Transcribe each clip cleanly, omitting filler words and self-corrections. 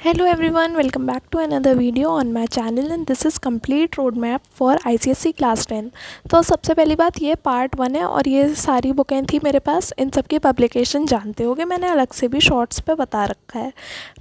Hello everyone, welcome back to another video on my channel and this is complete roadmap for ICSE class 10। तो सबसे पहली बात ये part 1 है और ये सारी बुकें थी मेरे पास। इन सब की पब्लिकेशन जानते होगे, मैंने अलग से भी शॉर्ट्स पे बता रखा है।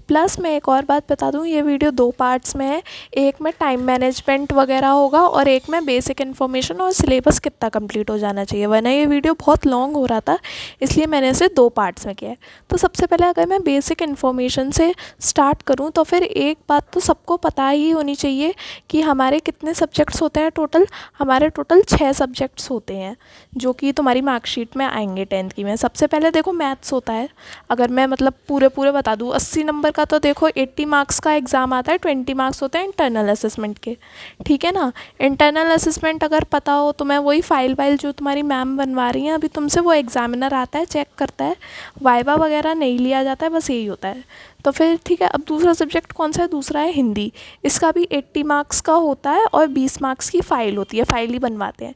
प्लस मैं एक और बात बता दूँ, ये वीडियो 2 पार्ट्स में है। एक में टाइम मैनेजमेंट वगैरह होगा और एक में बेसिक इन्फॉर्मेशन और सिलेबस कितना कम्प्लीट हो जाना चाहिए, वरना ये वीडियो बहुत लॉन्ग हो रहा था, इसलिए मैंने इसे 2 पार्ट्स में किया है। तो सबसे पहले अगर मैं बेसिक इन्फॉर्मेशन से स्टार्ट करूं तो फिर एक बात तो सबको पता ही होनी चाहिए कि हमारे कितने सब्जेक्ट्स होते हैं टोटल। हमारे टोटल 6 सब्जेक्ट्स होते हैं जो कि तुम्हारी मार्कशीट में आएंगे 10th की में। सबसे पहले देखो मैथ्स होता है। अगर मैं मतलब पूरे बता दूँ, 80 नंबर का तो देखो 80 मार्क्स का एग्ज़ाम आता है, 20 मार्क्स होते हैं इंटरनल असेसमेंट के, ठीक है ना। इंटरनल असेसमेंट अगर पता हो तो मैं वही फाइल जो तुम्हारी मैम बनवा रही हैं अभी तुमसे, वो एग्जामिनर आता है, चेक करता है, वाइवा वगैरह नहीं लिया जाता है, बस यही होता है। तो फिर ठीक है। अब दूसरा सब्जेक्ट कौन सा है? दूसरा है हिंदी। इसका भी 80 मार्क्स का होता है और 20 मार्क्स की फ़ाइल होती है, फ़ाइल ही बनवाते हैं।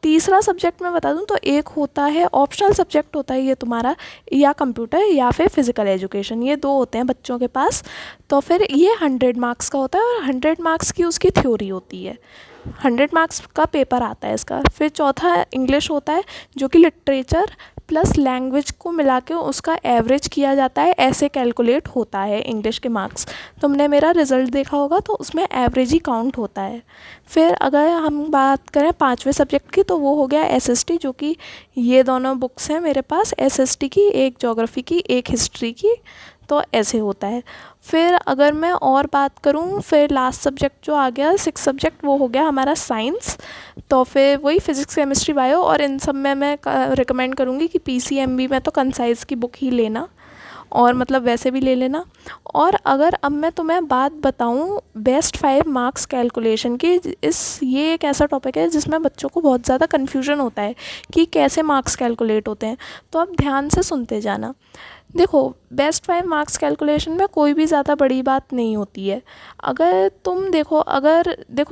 तीसरा सब्जेक्ट मैं बता दूं तो एक होता है ऑप्शनल सब्जेक्ट, होता है ये तुम्हारा या कंप्यूटर या फिर फिज़िकल एजुकेशन, ये 2 होते हैं बच्चों के पास। तो फिर ये 100 मार्क्स का होता है और 100 मार्क्स की उसकी थ्योरी होती है, 100 मार्क्स का पेपर आता है इसका। फिर चौथा इंग्लिश होता है जो कि लिटरेचर प्लस लैंग्वेज को मिला के उसका एवरेज किया जाता है, ऐसे कैलकुलेट होता है इंग्लिश के मार्क्स। तुमने मेरा रिज़ल्ट देखा होगा तो उसमें एवरेज ही काउंट होता है। फिर अगर हम बात करें 5वें सब्जेक्ट की तो वो हो गया एसएसटी, जो कि ये दोनों बुक्स हैं मेरे पास, एसएसटी की, एक ज्योग्राफी की एक हिस्ट्री की। तो ऐसे होता है। फिर अगर मैं और बात करूं, फिर लास्ट सब्जेक्ट जो आ गया 6 सब्जेक्ट, वो हो गया हमारा साइंस। तो फिर वही फिज़िक्स केमिस्ट्री बायो, और इन सब में मैं रिकमेंड करूँगी कि पीसीएमबी में तो कंसाइज की बुक ही लेना, और मतलब वैसे भी ले लेना। और अगर अब मैं तुम्हें बात बताऊं बेस्ट 5 मार्क्स कैलकुलेशन की, ये एक ऐसा टॉपिक है जिसमें बच्चों को बहुत ज़्यादा कन्फ्यूजन होता है कि कैसे मार्क्स कैलकुलेट होते हैं। तो अब ध्यान से सुनते जाना। देखो, बेस्ट 5 मार्क्स कैलकुलेशन में कोई भी ज़्यादा बड़ी बात नहीं होती है। अगर तुम देखो,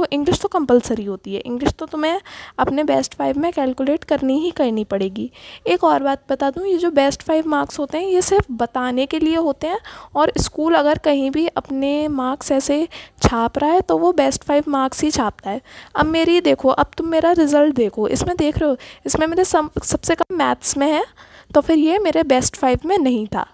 इंग्लिश तो कंपलसरी होती है, इंग्लिश तो तुम्हें अपने बेस्ट 5 में कैलकुलेट करनी पड़ेगी। एक और बात बता दूं, ये जो बेस्ट 5 मार्क्स होते हैं ये सिर्फ बताने के लिए होते हैं, और स्कूल अगर कहीं भी अपने मार्क्स ऐसे छाप रहा है तो वो बेस्ट 5 मार्क्स ही छापता है। अब मेरी देखो, अब तुम मेरा रिज़ल्ट देखो, इसमें देख रहे हो, इसमें मेरे सबसे कम मैथ्स में है, तो फिर ये मेरे बेस्ट 5 में नहीं था,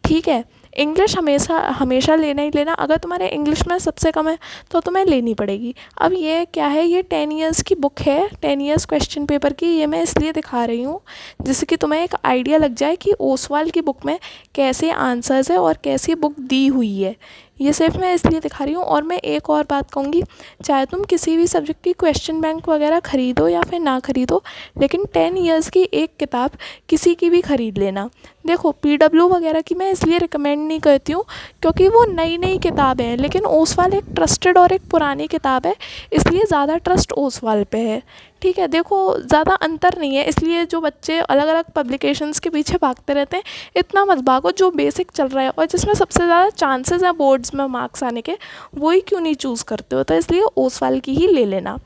ठीक है। इंग्लिश हमेशा लेना ही लेना, अगर तुम्हारे इंग्लिश में सबसे कम है तो तुम्हें लेनी पड़ेगी। अब ये क्या है, ये 10 ईयर्स की बुक है, 10 ईयर्स क्वेश्चन पेपर की। ये मैं इसलिए दिखा रही हूँ जिससे कि तुम्हें एक आइडिया लग जाए कि ओसवाल की बुक में कैसे आंसर्स है और कैसी बुक दी हुई है। ये सिर्फ मैं इसलिए दिखा रही हूँ। और मैं एक और बात कहूँगी, चाहे तुम किसी भी सब्जेक्ट की क्वेश्चन बैंक वगैरह ख़रीदो या फिर ना ख़रीदो, लेकिन 10 ईयर्स की एक किताब किसी की भी ख़रीद लेना। देखो, पीडब्ल्यू वगैरह की मैं इसलिए रिकमेंड नहीं करती हूँ क्योंकि वो नई किताब है, लेकिन ओसवाल एक ट्रस्टेड और एक पुरानी किताब है, इसलिए ज़्यादा ट्रस्ट ओसवाल पे है, ठीक है। देखो, ज़्यादा अंतर नहीं है, इसलिए जो बच्चे अलग अलग पब्लिकेशंस के पीछे भागते रहते हैं, इतना मत भागो। जो बेसिक चल रहा है और जिसमें सबसे ज़्यादा चांसेस हैं बोर्ड्स में मार्क्स आने के, वही क्यों नहीं चूज़ करते हो। तो इसलिए ओसवाल की ही ले लेना।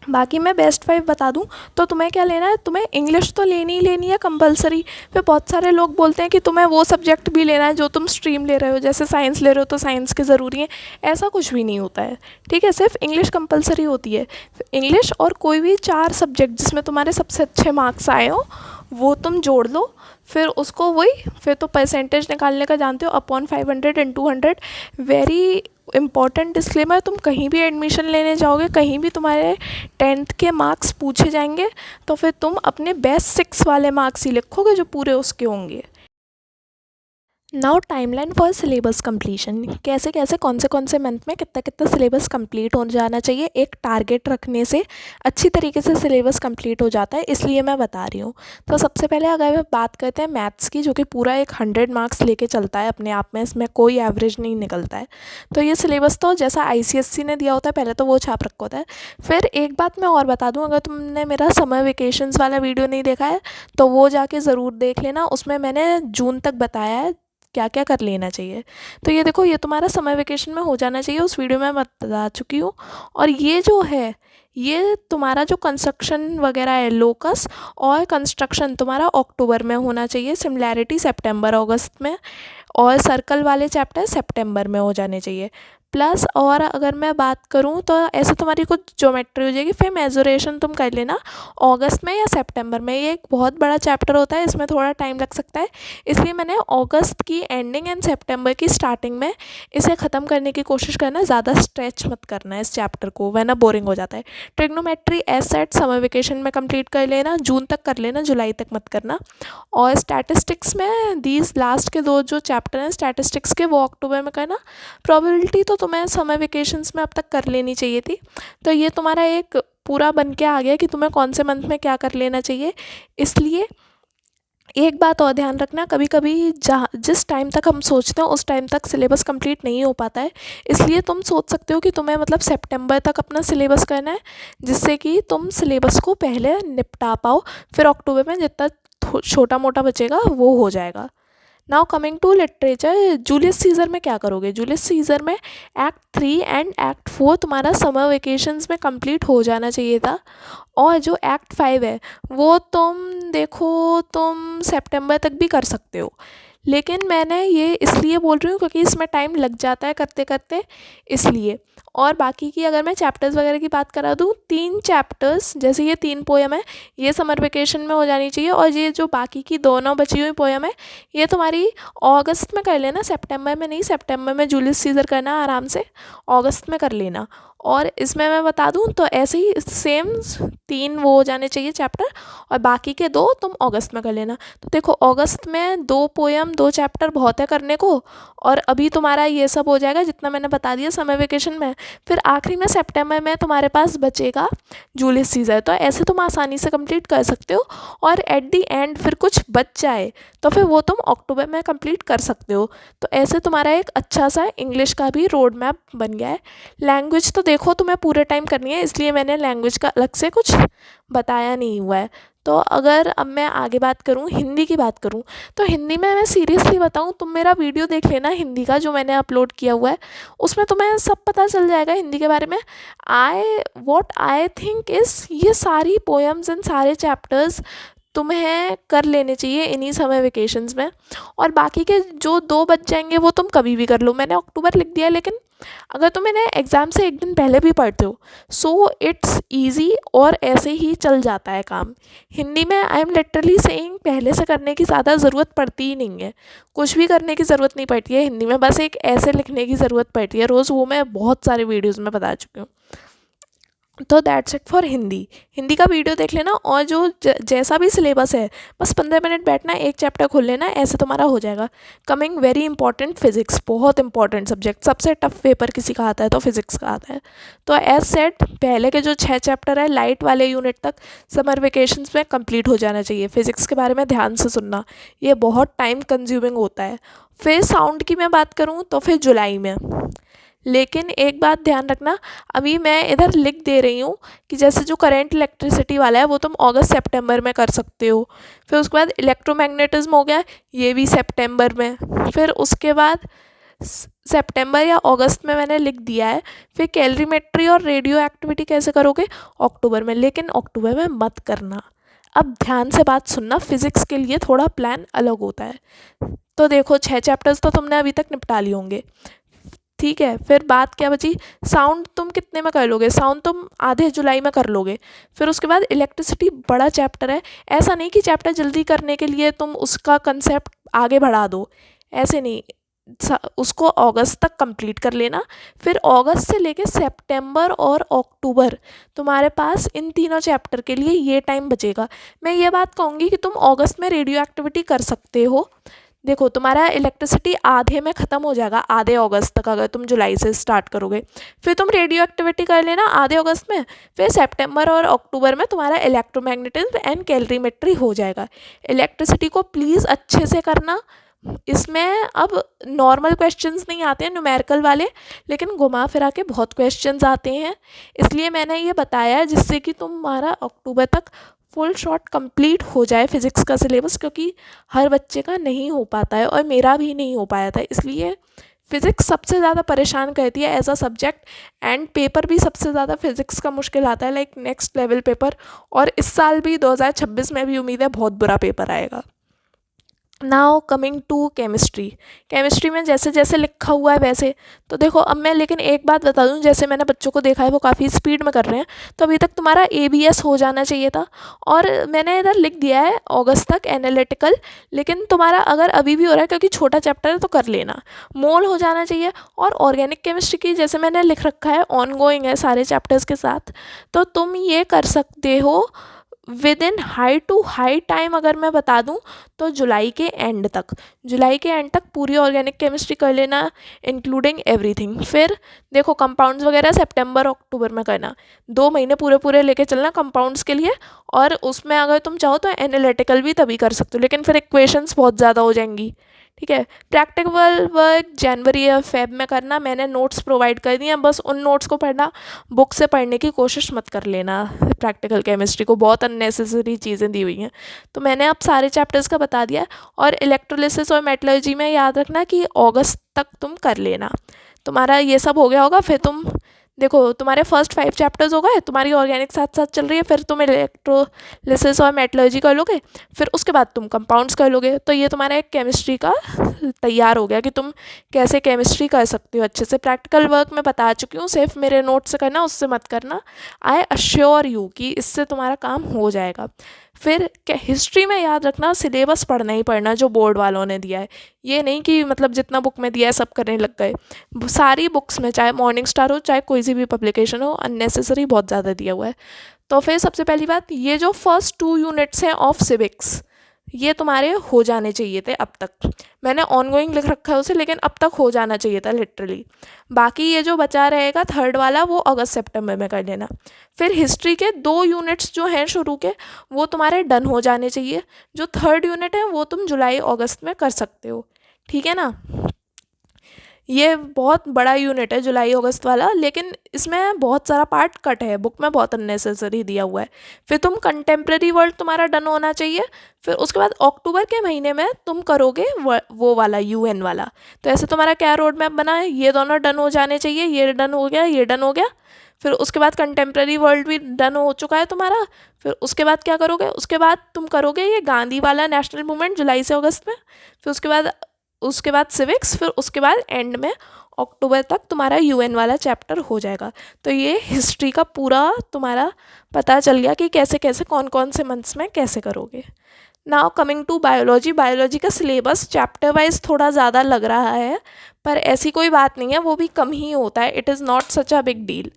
बाकी मैं बेस्ट 5 बता दूं तो तुम्हें क्या लेना है, तुम्हें इंग्लिश तो लेनी ही लेनी है कंपलसरी। फिर बहुत सारे लोग बोलते हैं कि तुम्हें वो सब्जेक्ट भी लेना है जो तुम स्ट्रीम ले रहे हो, जैसे साइंस ले रहे हो तो साइंस के ज़रूरी है, ऐसा कुछ भी नहीं होता है, ठीक है। सिर्फ इंग्लिश कंपलसरी होती है। इंग्लिश और कोई भी 4 सब्जेक्ट जिसमें तुम्हारे सबसे अच्छे मार्क्स आए हो वो तुम जोड़ लो, फिर उसको फिर तो परसेंटेज निकालने का जानते हो, अपॉन 500 × 200। वेरी इम्पॉर्टेंट डिस्क्लेमर, तुम कहीं भी एडमिशन लेने जाओगे, कहीं भी तुम्हारे 10th के मार्क्स पूछे जाएंगे तो फिर तुम अपने बेस्ट 6 वाले मार्क्स ही लिखोगे जो पूरे उसके होंगे। Now timeline for syllabus completion, कैसे कौन से मंथ में कितना सिलेबस कंप्लीट हो जाना चाहिए। एक टारगेट रखने से अच्छी तरीके से सिलेबस कंप्लीट हो जाता है, इसलिए मैं बता रही हूँ। तो सबसे पहले अगर हम बात करते हैं मैथ्स की, जो कि पूरा एक 100 मार्क्स लेके चलता है अपने आप में, इसमें कोई एवरेज नहीं निकलता है। तो ये सिलेबस तो जैसा ICSE ने दिया होता है पहले तो वो छाप रखा होता है। फिर एक बात मैं और बता दूँ, अगर तुमने मेरा समर वेकेशंस वाला वीडियो नहीं देखा है तो वो जाके ज़रूर देख लेना, उसमें मैंने जून तक बताया है क्या क्या कर लेना चाहिए। तो ये देखो, ये तुम्हारा समर वेकेशन में हो जाना चाहिए, उस वीडियो में मैं बता चुकी हूँ। और ये जो है, ये तुम्हारा जो कंस्ट्रक्शन वगैरह है, लोकस और कंस्ट्रक्शन तुम्हारा अक्टूबर में होना चाहिए, सिमिलैरिटी सितंबर अगस्त में, और सर्कल वाले चैप्टर सितंबर में हो जाने चाहिए। प्लस और अगर मैं बात करूँ तो ऐसे तुम्हारी कुछ ज्योमेट्री हो जाएगी, फिर मेजोरेशन तुम कर लेना अगस्त में या सितंबर में। ये एक बहुत बड़ा चैप्टर होता है, इसमें थोड़ा टाइम लग सकता है, इसलिए मैंने अगस्त की एंडिंग एंड सितंबर की स्टार्टिंग में इसे ख़त्म करने की कोशिश करना। ज़्यादा स्ट्रेच मत करना है इस चैप्टर को, वरना बोरिंग हो जाता है। Trigonometry as set summer vacation में कंप्लीट कर लेना, जून तक कर लेना, जुलाई तक मत करना। और स्टैटिस्टिक्स में दीज लास्ट के 2 जो चैप्टर हैं स्टैटिस्टिक्स के, वो अक्टूबर में करना। प्रोबेबिलिटी तो तुम्हें समर वेकेशंस में अब तक कर लेनी चाहिए थी। तो ये तुम्हारा एक पूरा बन के आ गया कि तुम्हें कौन से मंथ में क्या कर लेना चाहिए। इसलिए एक बात और ध्यान रखना, कभी कभी जहाँ जिस टाइम तक हम सोचते हैं उस टाइम तक सिलेबस कंप्लीट नहीं हो पाता है। इसलिए तुम सोच सकते हो कि तुम्हें मतलब सितंबर तक अपना सिलेबस करना है, जिससे कि तुम सिलेबस को पहले निपटा पाओ, फिर अक्टूबर में जितना छोटा मोटा बचेगा वो हो जाएगा। Now coming to literature, Julius Caesar में क्या करोगे। जूलियस सीज़र में एक्ट 3 एंड एक्ट 4 तुम्हारा समर वेकेशंस में कंप्लीट हो जाना चाहिए था। और जो एक्ट 5 है वो तुम देखो, तुम सितंबर तक भी कर सकते हो, लेकिन मैंने ये इसलिए बोल रही हूँ क्योंकि इसमें टाइम लग जाता है करते करते, इसलिए। और बाकी की अगर मैं चैप्टर्स वगैरह की बात करा दूँ, 3 चैप्टर्स, जैसे ये 3 पोएम है, ये समर वेकेशन में हो जानी चाहिए। और ये जो बाकी की दोनों बची हुई पोएम है, ये तुम्हारी अगस्त में कर लेना, सितंबर में नहीं। सितंबर में जूलियस सीज़र करना आराम से, अगस्त में कर लेना। और इसमें मैं बता दूं तो ऐसे ही सेम 3 वो हो जाने चाहिए चैप्टर, और बाकी के 2 तुम अगस्त में कर लेना। तो देखो, अगस्त में 2 पोएम 2 चैप्टर बहुत है करने को, और अभी तुम्हारा ये सब हो जाएगा जितना मैंने बता दिया समर वेकेशन में। फिर आखिरी में सितंबर में तुम्हारे पास बचेगा जूलियस सीज़र, तो ऐसे तुम आसानी से कंप्लीट कर सकते हो। और एट दी एंड फिर कुछ बच जाए तो फिर वो तुम अक्टूबर में कंप्लीट कर सकते हो। तो ऐसे तुम्हारा एक अच्छा सा इंग्लिश का भी रोड मैप बन गया है। लैंग्वेज तो देखो तुम्हें पूरे टाइम करनी है, इसलिए मैंने लैंग्वेज का अलग से कुछ बताया नहीं हुआ है। तो अगर अब मैं आगे बात करूँ, हिंदी की बात करूँ, तो हिंदी में मैं सीरियसली बताऊँ, तुम मेरा वीडियो देख लेना हिंदी का जो मैंने अपलोड किया हुआ है, उसमें तुम्हें सब पता चल जाएगा हिंदी के बारे में। वॉट आई थिंक इज़, ये सारी पोएम्स एंड सारे चैप्टर्स तुम्हें कर लेने चाहिए इन्हीं समर वेकेशंस में। और बाकी के जो 2 बच जाएंगे वो तुम कभी भी कर लो। मैंने अक्टूबर लिख दिया, लेकिन अगर तुम इन्हें एग्ज़ाम से एक दिन पहले भी पढ़ते हो, सो इट्स ईजी, और ऐसे ही चल जाता है काम। हिंदी में आई एम लिटरली सेइंग, पहले से करने की ज़्यादा ज़रूरत पड़ती ही नहीं है, कुछ भी करने की ज़रूरत नहीं पड़ती है हिंदी में, बस एक ऐसे लिखने की ज़रूरत पड़ती है रोज़, वो मैं बहुत सारे वीडियोज़ में बता चुकी हूँ। तो that's it for Hindi. Hindi का वीडियो देख लेना, और जो जैसा भी सिलेबस है, बस 15 मिनट बैठना, एक चैप्टर खोल लेना, ऐसे तुम्हारा हो जाएगा। कमिंग वेरी इंपॉर्टेंट, फिजिक्स, बहुत इंपॉर्टेंट सब्जेक्ट, सबसे टफ पेपर किसी का आता है तो फिजिक्स का आता है। तो एज सेट, पहले के जो 6 चैप्टर है लाइट वाले यूनिट तक समर वेकेशंस में कंप्लीट हो जाना चाहिए। फिजिक्स के बारे में ध्यान से सुनना, ये बहुत टाइम कंज्यूमिंग होता है। फिर साउंड की मैं बात करूँ तो फिर जुलाई में। लेकिन एक बात ध्यान रखना, अभी मैं इधर लिख दे रही हूँ कि जैसे जो करंट इलेक्ट्रिसिटी वाला है वो तुम अगस्त सितंबर में कर सकते हो। फिर उसके बाद इलेक्ट्रोमैग्नेटिज्म हो गया, ये भी सितंबर में। फिर उसके बाद सितंबर या अगस्त में मैंने लिख दिया है। फिर कैलरीमेट्री और रेडियो एक्टिविटी कैसे करोगे, अक्टूबर में, लेकिन अक्टूबर में मत करना। अब ध्यान से बात सुनना, फिज़िक्स के लिए थोड़ा प्लान अलग होता है। तो देखो, 6 चैप्टर्स तो तुमने अभी तक निपटा लिए होंगे, ठीक है। फिर बात क्या बची, साउंड तुम कितने में कर लोगे, साउंड तुम आधे जुलाई में कर लोगे। फिर उसके बाद इलेक्ट्रिसिटी बड़ा चैप्टर है, ऐसा नहीं कि चैप्टर जल्दी करने के लिए तुम उसका कंसेप्ट आगे बढ़ा दो, ऐसे नहीं, उसको अगस्त तक कंप्लीट कर लेना। फिर अगस्त से लेके सितंबर और अक्टूबर तुम्हारे पास इन तीनों चैप्टर के लिए ये टाइम बचेगा। मैं ये बात कहूँगी कि तुम अगस्त में रेडियो एक्टिविटी कर सकते हो। देखो, तुम्हारा इलेक्ट्रिसिटी आधे में ख़त्म हो जाएगा, आधे अगस्त तक, अगर तुम जुलाई से स्टार्ट करोगे। फिर तुम रेडियो एक्टिविटी कर लेना आधे अगस्त में। फिर सितंबर और अक्टूबर में तुम्हारा इलेक्ट्रोमैग्नेटिज्म एंड कैलरीमेट्री हो जाएगा। इलेक्ट्रिसिटी को प्लीज़ अच्छे से करना, इसमें अब नॉर्मल क्वेश्चंस नहीं आते हैं न्यूमेरिकल वाले, लेकिन घुमा फिरा के बहुत क्वेश्चंस आते हैं, इसलिए मैंने ये बताया जिससे कि तुम्हारा अक्टूबर तक फुल शॉर्ट कंप्लीट हो जाए फिज़िक्स का सिलेबस, क्योंकि हर बच्चे का नहीं हो पाता है और मेरा भी नहीं हो पाया था। इसलिए फ़िज़िक्स सबसे ज़्यादा परेशान करती है as a subject, and paper भी सबसे ज़्यादा फिज़िक्स का मुश्किल आता है, लाइक नेक्स्ट लेवल पेपर। और इस साल भी 2026 में भी उम्मीद है बहुत बुरा पेपर आएगा। Now coming to chemistry. Chemistry में जैसे जैसे लिखा हुआ है वैसे, तो देखो अब मैं लेकिन एक बात बता दूं, जैसे मैंने बच्चों को देखा है वो काफ़ी स्पीड में कर रहे हैं, तो अभी तक तुम्हारा ABS हो जाना चाहिए था, और मैंने इधर लिख दिया है अगस्त तक एनालिटिकल, लेकिन तुम्हारा अगर अभी भी हो रहा है क्योंकि छोटा चैप्टर है तो कर लेना। मोल हो जाना चाहिए। और ऑर्गेनिक केमिस्ट्री की जैसे मैंने लिख रखा है ऑन गोइंग है सारे चैप्टर्स के साथ, तो तुम ये कर सकते हो within high to high time. अगर मैं बता दूं तो जुलाई के एंड तक पूरी ऑर्गेनिक केमिस्ट्री कर लेना, इंक्लूडिंग एवरीथिंग। फिर देखो कंपाउंड्स वगैरह सितंबर अक्टूबर में करना, 2 महीने पूरे पूरे लेके चलना कंपाउंड्स के लिए। और उसमें अगर तुम चाहो तो एनालिटिकल भी तभी कर सकते हो, लेकिन फिर इक्वेशंस बहुत ज़्यादा हो जाएंगी। ठीक है। प्रैक्टिकल वर्क जनवरी या फेब में करना, मैंने नोट्स प्रोवाइड कर दिए हैं, बस उन नोट्स को पढ़ना, बुक से पढ़ने की कोशिश मत कर लेना। प्रैक्टिकल केमिस्ट्री को बहुत अननेसेसरी चीज़ें दी हुई हैं, तो मैंने अब सारे चैप्टर्स का बता दिया है। और इलेक्ट्रोलिसिस और मेटलर्जी में याद रखना कि अगस्त तक तुम कर लेना। तुम्हारा ये सब हो गया होगा, फिर तुम देखो तुम्हारे फर्स्ट 5 चैप्टर्स हो गए, तुम्हारी ऑर्गेनिक साथ साथ चल रही है, फिर तुम इलेक्ट्रोलिसिस और मेटलर्जी कर लोगे, फिर उसके बाद तुम कंपाउंड्स कर लोगे। तो ये तुम्हारा एक केमिस्ट्री का तैयार हो गया कि तुम कैसे केमिस्ट्री कर सकते हो अच्छे से। प्रैक्टिकल वर्क मैं बता चुकी हूँ, सिर्फ मेरे नोट से करना, उससे मत करना। आई अश्योर यू कि इससे तुम्हारा काम हो जाएगा। फिर हिस्ट्री में याद रखना सिलेबस पढ़ना ही पढ़ना जो बोर्ड वालों ने दिया है, ये नहीं कि मतलब जितना बुक में दिया है सब करने लग गए। सारी बुक्स में, चाहे मॉर्निंग स्टार हो चाहे कोई सी भी पब्लिकेशन हो, अननेसेसरी बहुत ज़्यादा दिया हुआ है। तो फिर सबसे पहली बात, ये जो फर्स्ट 2 यूनिट्स हैं ऑफ सिविक्स, ये तुम्हारे हो जाने चाहिए थे अब तक। मैंने ऑनगोइंग लिख रखा है उसे, लेकिन अब तक हो जाना चाहिए था लिटरली। बाकी ये जो बचा रहेगा थर्ड वाला, वो अगस्त सितंबर में कर लेना। फिर हिस्ट्री के 2 यूनिट्स जो हैं शुरू के, वो तुम्हारे डन हो जाने चाहिए। जो थर्ड यूनिट है वो तुम जुलाई अगस्त में कर सकते हो, ठीक है ना। ये बहुत बड़ा यूनिट है जुलाई अगस्त वाला, लेकिन इसमें बहुत सारा पार्ट कट है, बुक में बहुत अननेसेसरी दिया हुआ है। फिर तुम कंटेम्प्रेरी वर्ल्ड तुम्हारा डन होना चाहिए। फिर उसके बाद अक्टूबर के महीने में तुम करोगे वो वाला UN वाला। तो ऐसे तुम्हारा क्या रोड मैप बना है, ये दोनों डन हो जाने चाहिए, ये डन हो गया, ये डन हो गया। फिर उसके बाद कंटेम्प्रेरी वर्ल्ड भी डन हो चुका है तुम्हारा। फिर उसके बाद क्या करोगे, उसके बाद तुम करोगे ये गांधी वाला नेशनल मूवमेंट जुलाई से अगस्त में। फिर उसके बाद सिविक्स, फिर उसके बाद एंड में अक्टूबर तक तुम्हारा UN वाला चैप्टर हो जाएगा। तो ये हिस्ट्री का पूरा तुम्हारा पता चल गया कि कैसे कैसे कौन कौन से मंथ्स में कैसे करोगे। Now coming to biology. Biology का सिलेबस चैप्टर वाइज थोड़ा ज़्यादा लग रहा है, पर ऐसी कोई बात नहीं है, वो भी कम ही होता है, it is not such a big deal.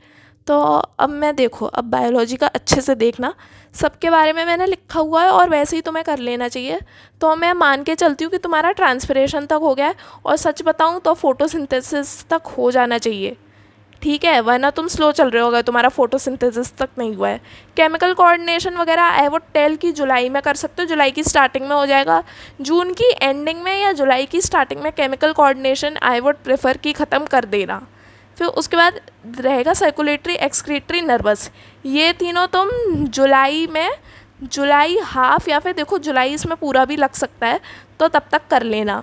तो अब मैं देखो, अब बायोलॉजी का अच्छे से देखना, सबके बारे में मैंने लिखा हुआ है और वैसे ही तुम्हें कर लेना चाहिए। तो मैं मान के चलती हूँ कि तुम्हारा ट्रांसपिरेशन तक हो गया है, और सच बताऊँ तो फोटोसिंथेसिस तक हो जाना चाहिए, ठीक है, वरना तुम स्लो चल रहे हो अगर तुम्हारा फोटोसिंथेसिस तक नहीं हुआ है। केमिकल कोऑर्डिनेशन वगैरह आई वुड टेल कि जुलाई में कर सकते हो, जुलाई की स्टार्टिंग में हो जाएगा। जून की एंडिंग में या जुलाई की स्टार्टिंग में chemical coordination I would prefer कि ख़त्म कर देना। फिर उसके बाद रहेगा सर्कुलेटरी, एक्सक्रीटरी, नर्वस। ये तीनों तुम जुलाई हाफ, या फिर देखो जुलाई इसमें पूरा भी लग सकता है, तो तब तक कर लेना,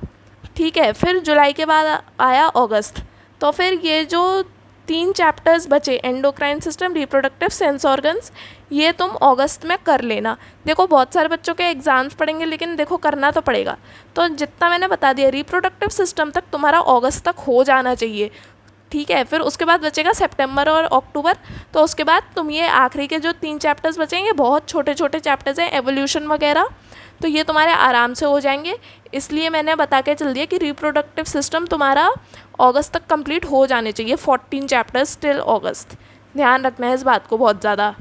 ठीक है। फिर जुलाई के बाद आया अगस्त, तो फिर ये जो 3 चैप्टर्स बचे, endocrine system, reproductive, sense organs, ये तुम अगस्त में कर लेना। देखो बहुत सारे बच्चों के एग्जाम्स पढ़ेंगे, लेकिन देखो करना तो पड़ेगा। तो जितना मैंने बता दिया, रिप्रोडक्टिव सिस्टम तक तुम्हारा अगस्त तक हो जाना चाहिए, ठीक है। फिर उसके बाद बचेगा सितंबर और अक्टूबर। तो उसके बाद तुम ये आखिरी के जो 3 चैप्टर्स बचेंगे, बहुत छोटे छोटे चैप्टर्स हैं, एवोल्यूशन वगैरह, तो ये तुम्हारे आराम से हो जाएंगे। इसलिए मैंने बता के चल दिया कि रिप्रोडक्टिव सिस्टम तुम्हारा अगस्त तक कंप्लीट हो जाने चाहिए, 14 चैप्टर्स टिल अगस्त। ध्यान रखना है इस बात को बहुत ज़्यादा।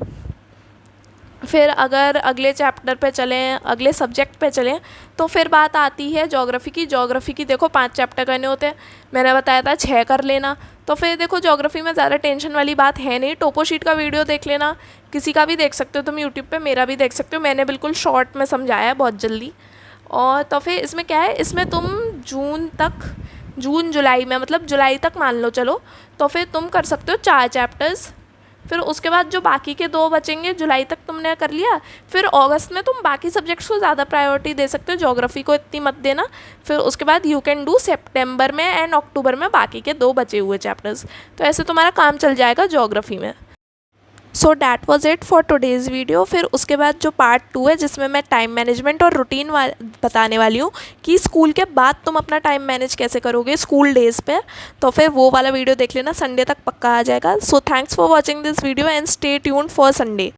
फिर अगर अगले चैप्टर पे चलें, अगले सब्जेक्ट पे चलें, तो फिर बात आती है ज्योग्राफी की। ज्योग्राफी की देखो 5 चैप्टर करने होते हैं, मैंने बताया था 6 कर लेना। तो फिर देखो ज्योग्राफी में ज़्यादा टेंशन वाली बात है नहीं, टोपो शीट का वीडियो देख लेना, किसी का भी देख सकते हो तुम यूट्यूब पे, मेरा भी देख सकते हो, मैंने बिल्कुल शॉर्ट में समझाया है बहुत जल्दी। और तो फिर इसमें क्या है, इसमें तुम जून जुलाई में, मतलब जुलाई तक मान लो चलो, तो फिर तुम कर सकते हो 4 चैप्टर्स फिर उसके बाद जो बाकी के 2 बचेंगे, जुलाई तक तुमने कर लिया, फिर अगस्त में तुम बाकी सब्जेक्ट्स को ज़्यादा प्रायोरिटी दे सकते हो, ज्योग्राफी को इतनी मत देना। फिर उसके बाद यू कैन डू सितंबर में एंड अक्टूबर में बाकी के 2 बचे हुए चैप्टर्स। तो ऐसे तुम्हारा काम चल जाएगा ज्योग्राफी में। So that was it for today's video. फिर उसके बाद जो पार्ट 2 है, जिसमें मैं टाइम मैनेजमेंट और रूटीन बताने वाली हूँ कि स्कूल के बाद तुम अपना टाइम मैनेज कैसे करोगे स्कूल डेज़ पे, तो फिर वो वाला वीडियो देख लेना, संडे तक पक्का आ जाएगा। So thanks for watching this video and stay tuned for Sunday.